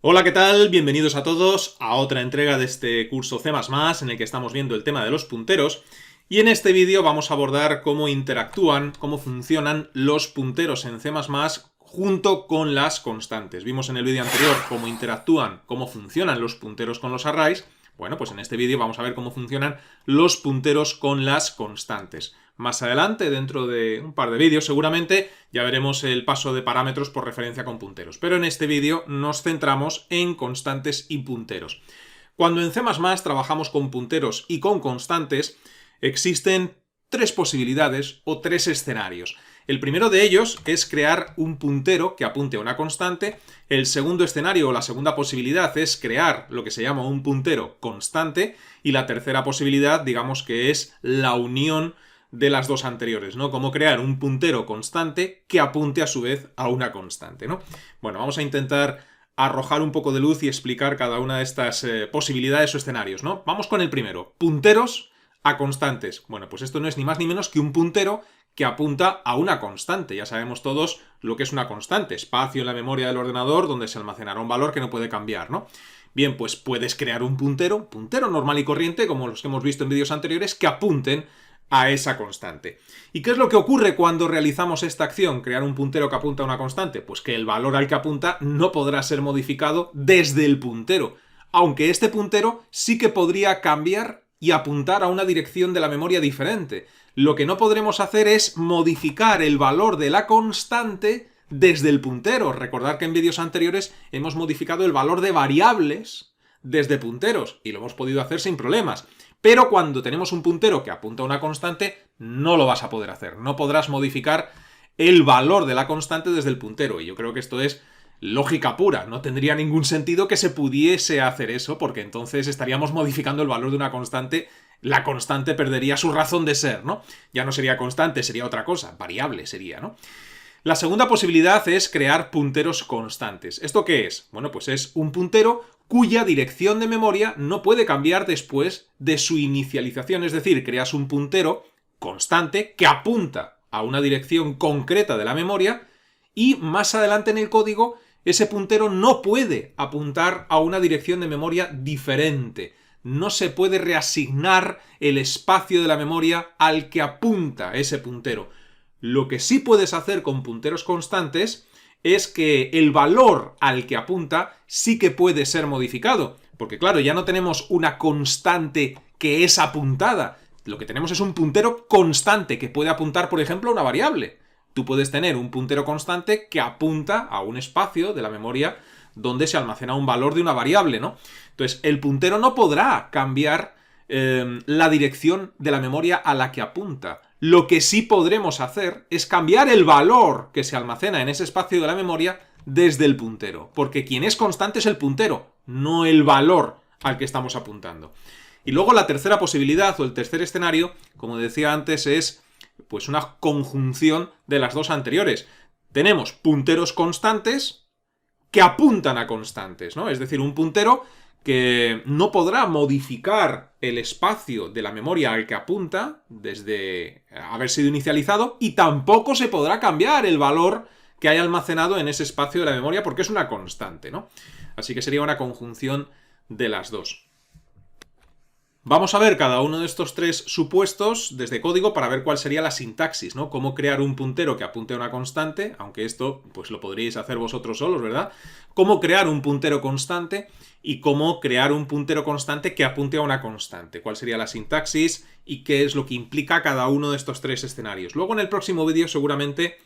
Hola, ¿qué tal? Bienvenidos a todos a otra entrega de este curso C++, en el que estamos viendo el tema de los punteros. Y en este vídeo vamos a abordar cómo interactúan, cómo funcionan los punteros en C++ junto con las constantes. Vimos en el vídeo anterior cómo interactúan, cómo funcionan los punteros con los arrays. Bueno, pues en este vídeo vamos a ver cómo funcionan los punteros con las constantes. Más adelante, dentro de un par de vídeos, seguramente ya veremos el paso de parámetros por referencia con punteros. Pero en este vídeo nos centramos en constantes y punteros. Cuando en C++ trabajamos con punteros y con constantes, existen tres posibilidades o tres escenarios. El primero de ellos es crear un puntero que apunte a una constante. El segundo escenario o la segunda posibilidad es crear lo que se llama un puntero constante. Y la tercera posibilidad, digamos que es la unión de las dos anteriores, ¿no? Cómo crear un puntero constante que apunte a su vez a una constante, ¿no? Bueno, vamos a intentar arrojar un poco de luz y explicar cada una de estas posibilidades o escenarios, ¿no? Vamos con el primero, punteros a constantes. Bueno, pues esto no es ni más ni menos que un puntero que apunta a una constante. Ya sabemos todos lo que es una constante, espacio en la memoria del ordenador donde se almacenará un valor que no puede cambiar, ¿no? Bien, pues puedes crear un puntero normal y corriente, como los que hemos visto en vídeos anteriores, que apunten a esa constante. ¿Y qué es lo que ocurre cuando realizamos esta acción, crear un puntero que apunta a una constante? Pues que el valor al que apunta no podrá ser modificado desde el puntero, aunque este puntero sí que podría cambiar y apuntar a una dirección de la memoria diferente. Lo que no podremos hacer es modificar el valor de la constante desde el puntero. Recordad que en vídeos anteriores hemos modificado el valor de variables desde punteros y lo hemos podido hacer sin problemas. Pero cuando tenemos un puntero que apunta a una constante, no lo vas a poder hacer. No podrás modificar el valor de la constante desde el puntero. Y yo creo que esto es lógica pura. No tendría ningún sentido que se pudiese hacer eso, porque entonces estaríamos modificando el valor de una constante. La constante perdería su razón de ser, ¿no? Ya no sería constante, sería otra cosa. Variable sería, ¿no? La segunda posibilidad es crear punteros constantes. ¿Esto qué es? Bueno, pues es un puntero cuya dirección de memoria no puede cambiar después de su inicialización. Es decir, creas un puntero constante que apunta a una dirección concreta de la memoria y más adelante en el código ese puntero no puede apuntar a una dirección de memoria diferente. No se puede reasignar el espacio de la memoria al que apunta ese puntero. Lo que sí puedes hacer con punteros constantes es que el valor al que apunta sí que puede ser modificado. Porque claro, ya no tenemos una constante que es apuntada. Lo que tenemos es un puntero constante que puede apuntar, por ejemplo, a una variable. Tú puedes tener un puntero constante que apunta a un espacio de la memoria donde se almacena un valor de una variable, ¿no? Entonces, el puntero no podrá cambiar la dirección de la memoria a la que apunta. Lo que sí podremos hacer es cambiar el valor que se almacena en ese espacio de la memoria desde el puntero, porque quien es constante es el puntero, no el valor al que estamos apuntando. Y luego la tercera posibilidad o el tercer escenario, como decía antes, es pues una conjunción de las dos anteriores. Tenemos punteros constantes que apuntan a constantes, ¿no? Es decir, un puntero que no podrá modificar el espacio de la memoria al que apunta desde haber sido inicializado y tampoco se podrá cambiar el valor que haya almacenado en ese espacio de la memoria porque es una constante, ¿no? Así que sería una conjunción de las dos. Vamos a ver cada uno de estos tres supuestos desde código para ver cuál sería la sintaxis, ¿no? Cómo crear un puntero que apunte a una constante, aunque esto pues lo podríais hacer vosotros solos, ¿verdad? Cómo crear un puntero constante y cómo crear un puntero constante que apunte a una constante. Cuál sería la sintaxis y qué es lo que implica cada uno de estos tres escenarios. Luego en el próximo vídeo seguramente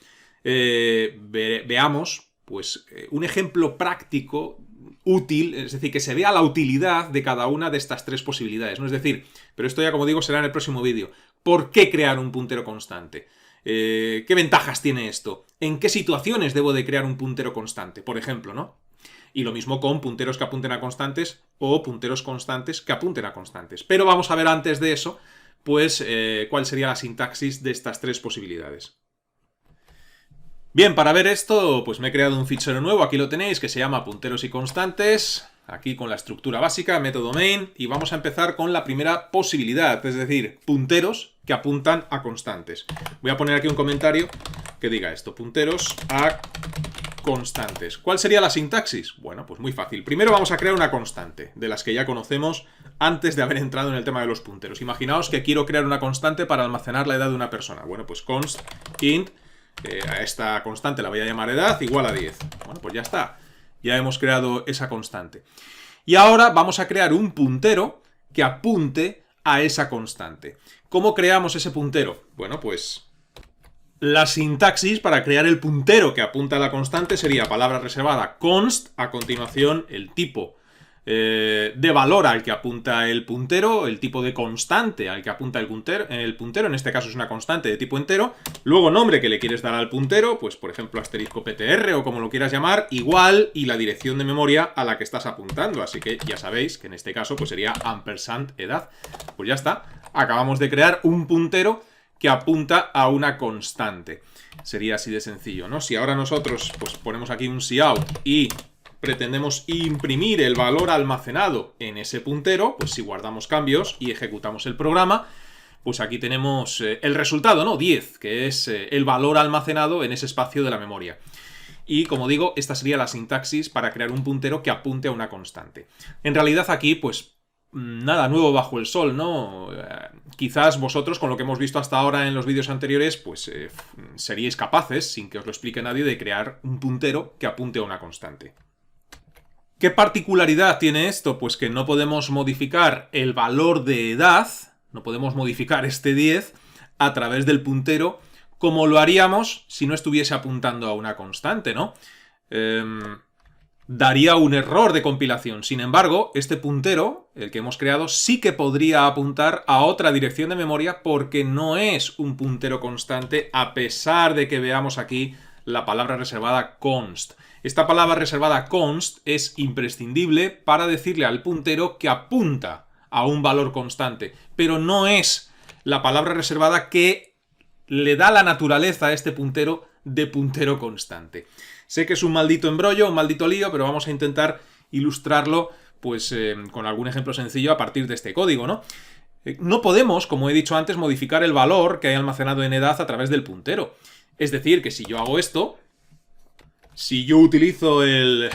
veamos pues un ejemplo práctico útil, es decir, que se vea la utilidad de cada una de estas tres posibilidades, ¿no? Es decir, pero esto ya como digo será en el próximo vídeo. ¿Por qué crear un puntero constante? ¿Qué ventajas tiene esto? ¿En qué situaciones debo de crear un puntero constante? Por ejemplo, ¿no? Y lo mismo con punteros que apunten a constantes o punteros constantes que apunten a constantes. Pero vamos a ver antes de eso, pues, cuál sería la sintaxis de estas tres posibilidades. Bien, para ver esto, pues me he creado un fichero nuevo, aquí lo tenéis, que se llama punteros y constantes, aquí con la estructura básica, método main, y vamos a empezar con la primera posibilidad, es decir, punteros que apuntan a constantes. Voy a poner aquí un comentario que diga esto, punteros a constantes. ¿Cuál sería la sintaxis? Bueno, pues muy fácil. Primero vamos a crear una constante, de las que ya conocemos antes de haber entrado en el tema de los punteros. Imaginaos que quiero crear una constante para almacenar la edad de una persona. Bueno, pues const int, a esta constante la voy a llamar edad, igual a 10. Bueno, pues ya está. Ya hemos creado esa constante. Y ahora vamos a crear un puntero que apunte a esa constante. ¿Cómo creamos ese puntero? Bueno, pues la sintaxis para crear el puntero que apunta a la constante sería palabra reservada const, a continuación el tipo de valor al que apunta el puntero, el tipo de constante al que apunta el puntero, en este caso es una constante de tipo entero, luego nombre que le quieres dar al puntero, pues por ejemplo asterisco ptr o como lo quieras llamar, igual y la dirección de memoria a la que estás apuntando, así que ya sabéis que en este caso pues sería ampersand edad. Pues ya está, acabamos de crear un puntero que apunta a una constante. Sería así de sencillo, ¿no? Si ahora nosotros pues ponemos aquí un cout y pretendemos imprimir el valor almacenado en ese puntero, pues si guardamos cambios y ejecutamos el programa, pues aquí tenemos el resultado, ¿no? 10, que es el valor almacenado en ese espacio de la memoria. Y como digo, esta sería la sintaxis para crear un puntero que apunte a una constante. En realidad aquí, pues nada nuevo bajo el sol, ¿no? Quizás vosotros, con lo que hemos visto hasta ahora en los vídeos anteriores, pues seríais capaces, sin que os lo explique nadie, de crear un puntero que apunte a una constante. ¿Qué particularidad tiene esto? Pues que no podemos modificar el valor de edad, no podemos modificar este 10 a través del puntero como lo haríamos si no estuviese apuntando a una constante, ¿no? Daría un error de compilación. Sin embargo, este puntero, el que hemos creado, sí que podría apuntar a otra dirección de memoria porque no es un puntero constante, a pesar de que veamos aquí la palabra reservada const. Esta palabra reservada const es imprescindible para decirle al puntero que apunta a un valor constante, pero no es la palabra reservada que le da la naturaleza a este puntero de puntero constante. Sé que es un maldito embrollo, un maldito lío, pero vamos a intentar ilustrarlo pues con algún ejemplo sencillo a partir de este código, ¿no? No podemos, como he dicho antes, modificar el valor que hay almacenado en edad a través del puntero. Es decir, que si yo hago esto, si yo utilizo el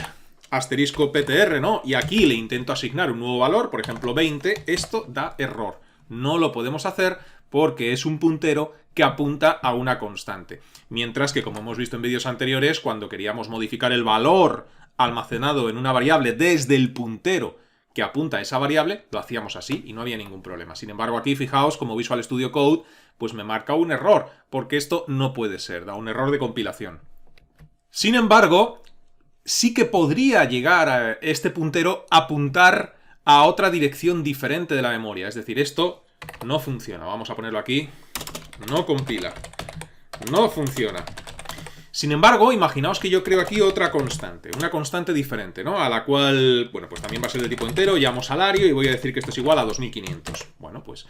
asterisco ptr, ¿no? Y aquí le intento asignar un nuevo valor, por ejemplo 20, esto da error. No lo podemos hacer porque es un puntero que apunta a una constante. Mientras que, como hemos visto en vídeos anteriores, cuando queríamos modificar el valor almacenado en una variable desde el puntero que apunta a esa variable, lo hacíamos así y no había ningún problema. Sin embargo, aquí fijaos como Visual Studio Code pues me marca un error, porque esto no puede ser, da un error de compilación. Sin embargo, sí que podría llegar a este puntero a apuntar a otra dirección diferente de la memoria. Es decir, esto no funciona. Vamos a ponerlo aquí. No compila. No funciona. Sin embargo, imaginaos que yo creo aquí otra constante, una constante diferente, ¿no? A la cual, bueno, pues también va a ser de tipo entero, llamo salario y voy a decir que esto es igual a 2500. Bueno, pues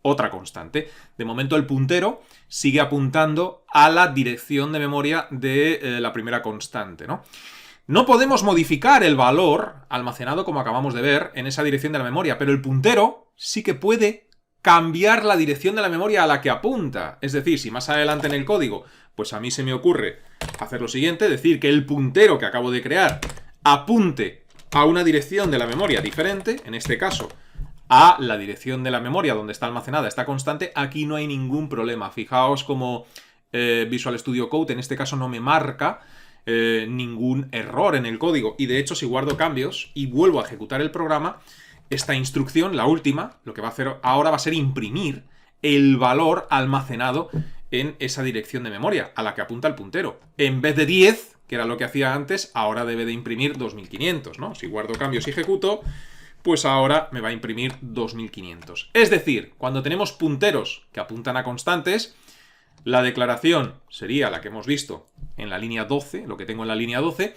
otra constante. De momento el puntero sigue apuntando a la dirección de memoria de la primera constante, ¿no? No podemos modificar el valor almacenado, como acabamos de ver, en esa dirección de la memoria, pero el puntero sí que puede cambiar la dirección de la memoria a la que apunta. Es decir, si más adelante en el código, pues a mí se me ocurre hacer lo siguiente, decir que el puntero que acabo de crear apunte a una dirección de la memoria diferente, en este caso a la dirección de la memoria donde está almacenada esta constante, aquí no hay ningún problema. Fijaos como Visual Studio Code en este caso no me marca ningún error en el código. Y de hecho, si guardo cambios y vuelvo a ejecutar el programa, esta instrucción, la última, lo que va a hacer ahora va a ser imprimir el valor almacenado en esa dirección de memoria a la que apunta el puntero. En vez de 10, que era lo que hacía antes, ahora debe de imprimir 2500, ¿no? Si guardo cambios y ejecuto, pues ahora me va a imprimir 2500. Es decir, cuando tenemos punteros que apuntan a constantes, la declaración sería la que hemos visto en la línea 12, lo que tengo en la línea 12.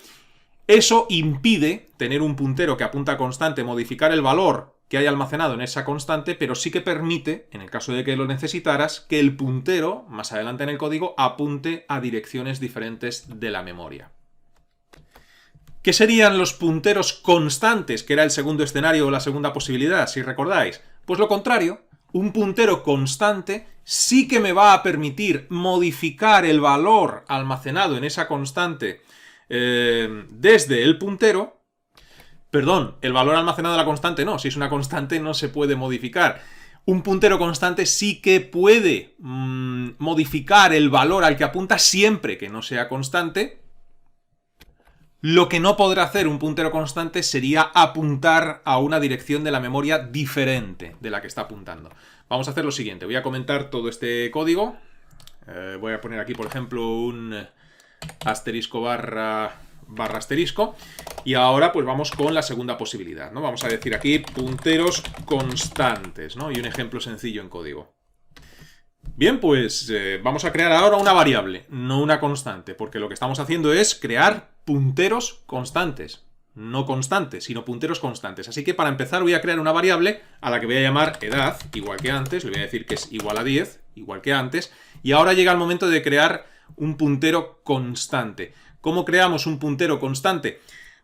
Eso impide tener un puntero que apunta a constante, modificar el valor que hay almacenado en esa constante, pero sí que permite, en el caso de que lo necesitaras, que el puntero, más adelante en el código, apunte a direcciones diferentes de la memoria. ¿Qué serían los punteros constantes, que era el segundo escenario o la segunda posibilidad, si recordáis? Pues lo contrario, un puntero constante sí que me va a permitir modificar el valor almacenado en esa constante desde el puntero. Perdón, el valor almacenado de la constante no, si es una constante no se puede modificar. Un puntero constante sí que puede modificar el valor al que apunta siempre que no sea constante. Lo que no podrá hacer un puntero constante sería apuntar a una dirección de la memoria diferente de la que está apuntando. Vamos a hacer lo siguiente, voy a comentar todo este código. Voy a poner aquí, por ejemplo, un asterisco barra asterisco. Y ahora pues vamos con la segunda posibilidad, ¿no? Vamos a decir aquí punteros constantes, ¿no? Y un ejemplo sencillo en código. Bien, pues vamos a crear ahora una variable, no una constante, porque lo que estamos haciendo es crear punteros constantes. No constantes, sino punteros constantes. Así que para empezar voy a crear una variable a la que voy a llamar edad, igual que antes. Le voy a decir que es igual a 10, igual que antes. Y ahora llega el momento de crear un puntero constante. ¿Cómo creamos un puntero constante?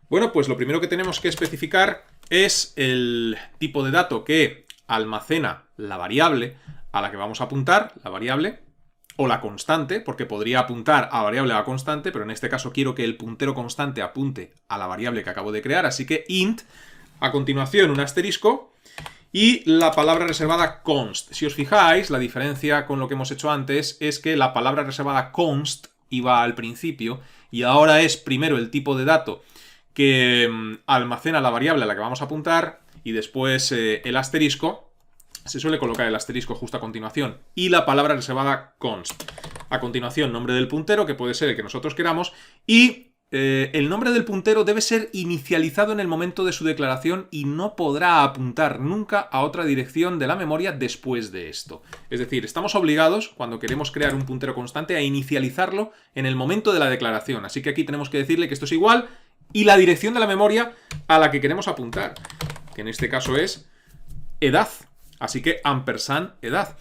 Bueno, pues lo primero que tenemos que especificar es el tipo de dato que almacena la variable a la que vamos a apuntar, la variable, o la constante, porque podría apuntar a variable o a constante, pero en este caso quiero que el puntero constante apunte a la variable que acabo de crear, así que int, a continuación un asterisco, y la palabra reservada const. Si os fijáis, la diferencia con lo que hemos hecho antes es que la palabra reservada const iba al principio, y ahora es primero el tipo de dato que almacena la variable a la que vamos a apuntar, y después el asterisco. Se suele colocar el asterisco justo a continuación, y la palabra reservada const. A continuación, nombre del puntero, que puede ser el que nosotros queramos, y el nombre del puntero debe ser inicializado en el momento de su declaración y no podrá apuntar nunca a otra dirección de la memoria después de esto. Es decir, estamos obligados, cuando queremos crear un puntero constante, a inicializarlo en el momento de la declaración. Así que aquí tenemos que decirle que esto es igual y la dirección de la memoria a la que queremos apuntar, que en este caso es edad. Así que ampersand edad.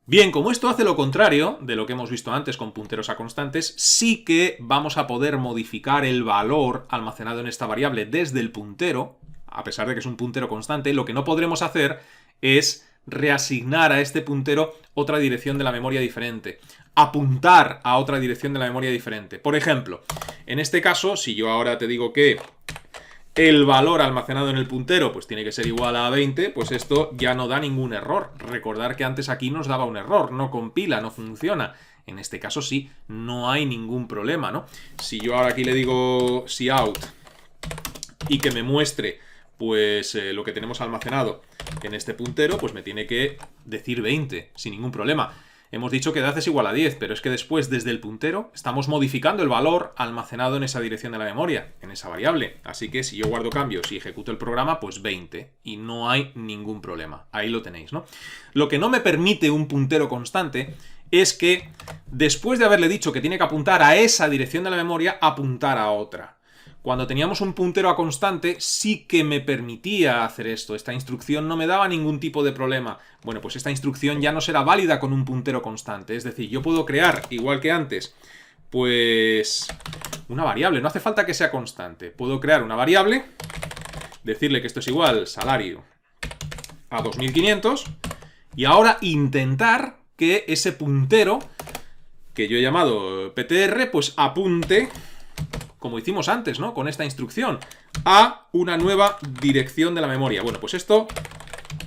Bien, como esto hace lo contrario de lo que hemos visto antes con punteros a constantes, sí que vamos a poder modificar el valor almacenado en esta variable desde el puntero, a pesar de que es un puntero constante. Lo que no podremos hacer es reasignar a este puntero otra dirección de la memoria diferente, apuntar a otra dirección de la memoria diferente. Por ejemplo, en este caso, si yo ahora te digo que el valor almacenado en el puntero pues tiene que ser igual a 20, pues esto ya no da ningún error. Recordar que antes aquí nos daba un error, no compila, no funciona. En este caso sí, no hay ningún problema, ¿no? Si yo ahora aquí le digo cout y que me muestre pues lo que tenemos almacenado en este puntero, pues me tiene que decir 20, sin ningún problema. Hemos dicho que edad es igual a 10, pero es que después, desde el puntero, estamos modificando el valor almacenado en esa dirección de la memoria, en esa variable. Así que si yo guardo cambios y ejecuto el programa, pues 20. Y no hay ningún problema. Ahí lo tenéis, ¿no? Lo que no me permite un puntero constante es que, después de haberle dicho que tiene que apuntar a esa dirección de la memoria, apuntar a otra. Cuando teníamos un puntero a constante, sí que me permitía hacer esto. Esta instrucción no me daba ningún tipo de problema. Bueno, pues esta instrucción ya no será válida con un puntero constante. Es decir, yo puedo crear, igual que antes, pues una variable. No hace falta que sea constante. Puedo crear una variable, decirle que esto es igual salario a 2500, y ahora intentar que ese puntero, que yo he llamado ptr, pues apunte, como hicimos antes, ¿no? Con esta instrucción, a una nueva dirección de la memoria. Bueno, pues esto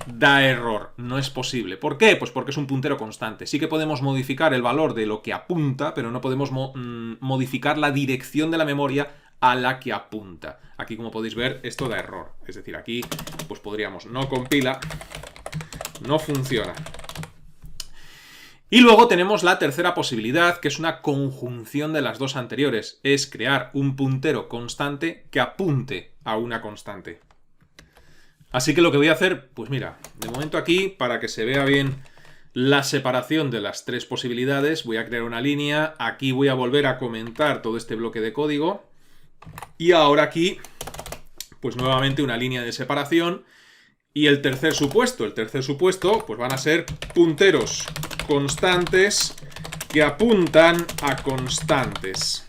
da error, no es posible. ¿Por qué? Pues porque es un puntero constante. Sí que podemos modificar el valor de lo que apunta, pero no podemos modificar la dirección de la memoria a la que apunta. Aquí, como podéis ver, esto da error. Es decir, aquí pues podríamos no compila, no funciona. Y luego tenemos la tercera posibilidad, que es una conjunción de las dos anteriores. Es crear un puntero constante que apunte a una constante. Así que lo que voy a hacer, pues mira, de momento aquí, para que se vea bien la separación de las tres posibilidades, voy a crear una línea. Aquí voy a volver a comentar todo este bloque de código. Y ahora aquí, pues nuevamente una línea de separación. Y el tercer supuesto, pues van a ser punteros constantes que apuntan a constantes.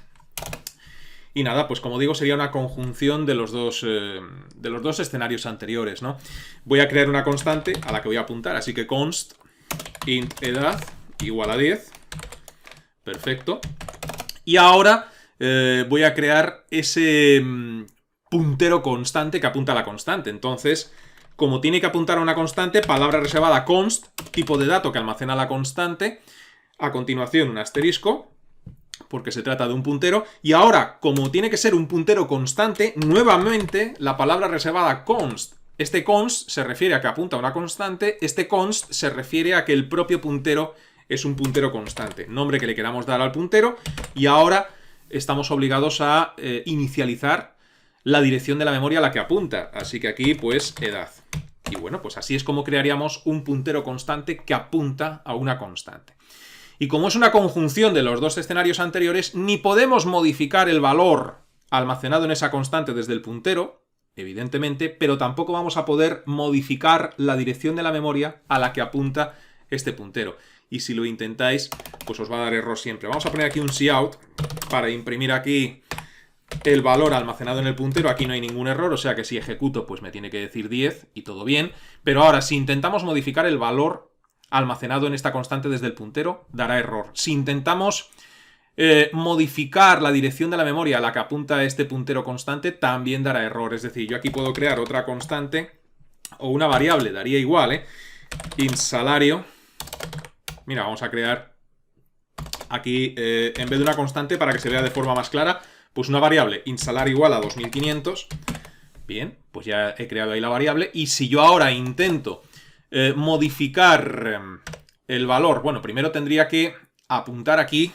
Y nada, pues como digo, sería una conjunción de los dos escenarios anteriores, ¿no? Voy a crear una constante a la que voy a apuntar, así que const int edad igual a 10. Perfecto. Y ahora voy a crear ese puntero constante que apunta a la constante. Entonces, como tiene que apuntar a una constante, palabra reservada const, tipo de dato que almacena la constante, a continuación un asterisco, porque se trata de un puntero, y ahora, como tiene que ser un puntero constante, nuevamente la palabra reservada const. Este const se refiere a que apunta a una constante, este const se refiere a que el propio puntero es un puntero constante, nombre que le queramos dar al puntero, y ahora estamos obligados a inicializar la dirección de la memoria a la que apunta, así que aquí pues edad. Y bueno, pues así es como crearíamos un puntero constante que apunta a una constante. Y como es una conjunción de los dos escenarios anteriores, ni podemos modificar el valor almacenado en esa constante desde el puntero, evidentemente, pero tampoco vamos a poder modificar la dirección de la memoria a la que apunta este puntero. Y si lo intentáis, pues os va a dar error siempre. Vamos a poner aquí un cout para imprimir aquí el valor almacenado en el puntero. Aquí no hay ningún error, o sea que si ejecuto, pues me tiene que decir 10 y todo bien. Pero ahora, si intentamos modificar el valor almacenado en esta constante desde el puntero, dará error. Si intentamos modificar la dirección de la memoria a la que apunta este puntero constante, también dará error. Es decir, yo aquí puedo crear otra constante o una variable, daría igual, int salario. Mira, vamos a crear aquí, en vez de una constante, para que se vea de forma más clara, pues una variable, int salario igual a 2500. Bien, pues ya he creado ahí la variable. Y si yo ahora intento modificar el valor, bueno, primero tendría que apuntar aquí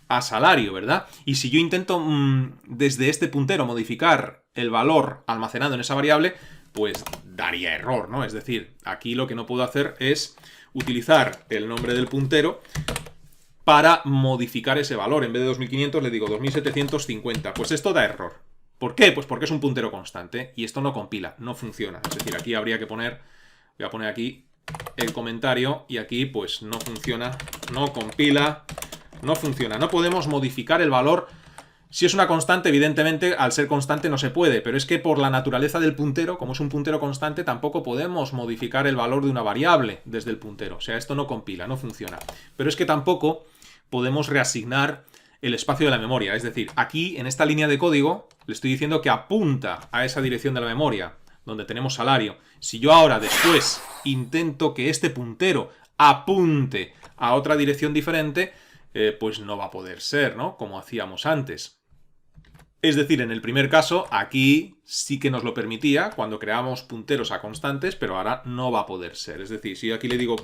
a salario, ¿verdad? Y si yo intento desde este puntero modificar el valor almacenado en esa variable, pues daría error, ¿no? Es decir, aquí lo que no puedo hacer es utilizar el nombre del puntero para modificar ese valor. En vez de 2500 le digo 2750. Pues esto da error. ¿Por qué? Pues porque es un puntero constante y esto no compila, no funciona. Es decir, aquí habría que poner, voy a poner aquí el comentario y aquí pues no funciona, no compila, no funciona. No podemos modificar el valor. Si es una constante, evidentemente, al ser constante no se puede, pero es que por la naturaleza del puntero, como es un puntero constante, tampoco podemos modificar el valor de una variable desde el puntero. O sea, esto no compila, no funciona. Pero es que tampoco podemos reasignar el espacio de la memoria. Es decir, aquí, en esta línea de código, le estoy diciendo que apunta a esa dirección de la memoria, donde tenemos salario. Si yo ahora, después, intento que este puntero apunte a otra dirección diferente, pues no va a poder ser, ¿no? Como hacíamos antes. Es decir, en el primer caso, aquí sí que nos lo permitía cuando creamos punteros a constantes, pero ahora no va a poder ser. Es decir, si yo aquí le digo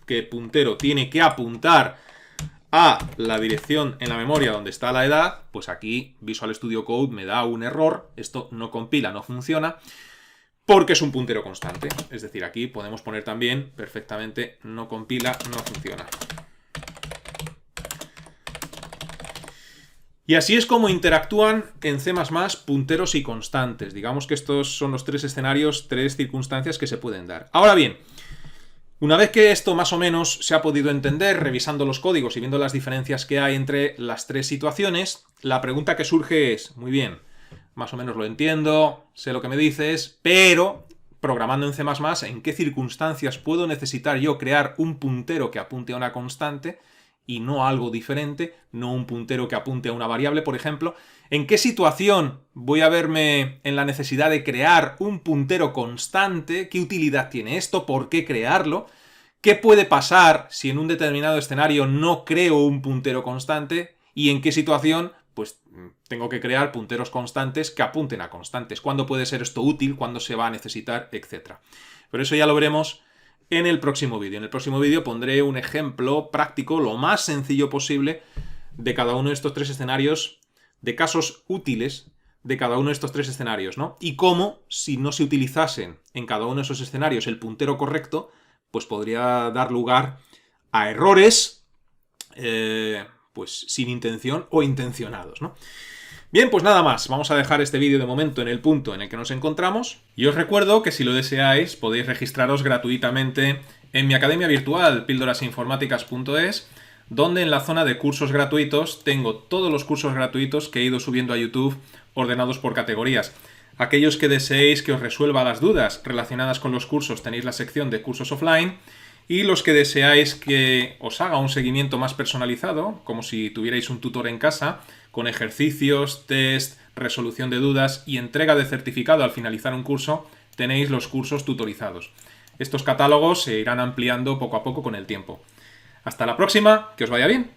que puntero tiene que apuntar a la dirección en la memoria donde está la edad, pues aquí Visual Studio Code me da un error. Esto no compila, no funciona, porque es un puntero constante. Es decir, aquí podemos poner también perfectamente no compila, no funciona. Y así es como interactúan en C++ punteros y constantes. Digamos que estos son los tres escenarios, tres circunstancias que se pueden dar. Ahora bien, una vez que esto más o menos se ha podido entender, revisando los códigos y viendo las diferencias que hay entre las tres situaciones, la pregunta que surge es, muy bien, más o menos lo entiendo, sé lo que me dices, pero programando en C++, ¿en qué circunstancias puedo necesitar yo crear un puntero que apunte a una constante y no a algo diferente, no un puntero que apunte a una variable, por ejemplo? ¿En qué situación voy a verme en la necesidad de crear un puntero constante? ¿Qué utilidad tiene esto? ¿Por qué crearlo? ¿Qué puede pasar si en un determinado escenario no creo un puntero constante? ¿Y en qué situación pues tengo que crear punteros constantes que apunten a constantes? ¿Cuándo puede ser esto útil? ¿Cuándo se va a necesitar? Etcétera. Pero eso ya lo veremos en el próximo vídeo. En el próximo vídeo pondré un ejemplo práctico, lo más sencillo posible, de cada uno de estos tres escenarios, de casos útiles de cada uno de estos tres escenarios, ¿no? Y cómo, si no se utilizasen en cada uno de esos escenarios el puntero correcto, pues podría dar lugar a errores, pues sin intención o intencionados, ¿no? Bien, pues nada más, vamos a dejar este vídeo de momento en el punto en el que nos encontramos. Y os recuerdo que si lo deseáis podéis registraros gratuitamente en mi academia virtual, pildorasinformáticas.es, donde en la zona de cursos gratuitos tengo todos los cursos gratuitos que he ido subiendo a YouTube ordenados por categorías. Aquellos que deseéis que os resuelva las dudas relacionadas con los cursos tenéis la sección de cursos offline, y los que deseáis que os haga un seguimiento más personalizado, como si tuvierais un tutor en casa, con ejercicios, test, resolución de dudas y entrega de certificado al finalizar un curso, tenéis los cursos tutorizados. Estos catálogos se irán ampliando poco a poco con el tiempo. Hasta la próxima, que os vaya bien.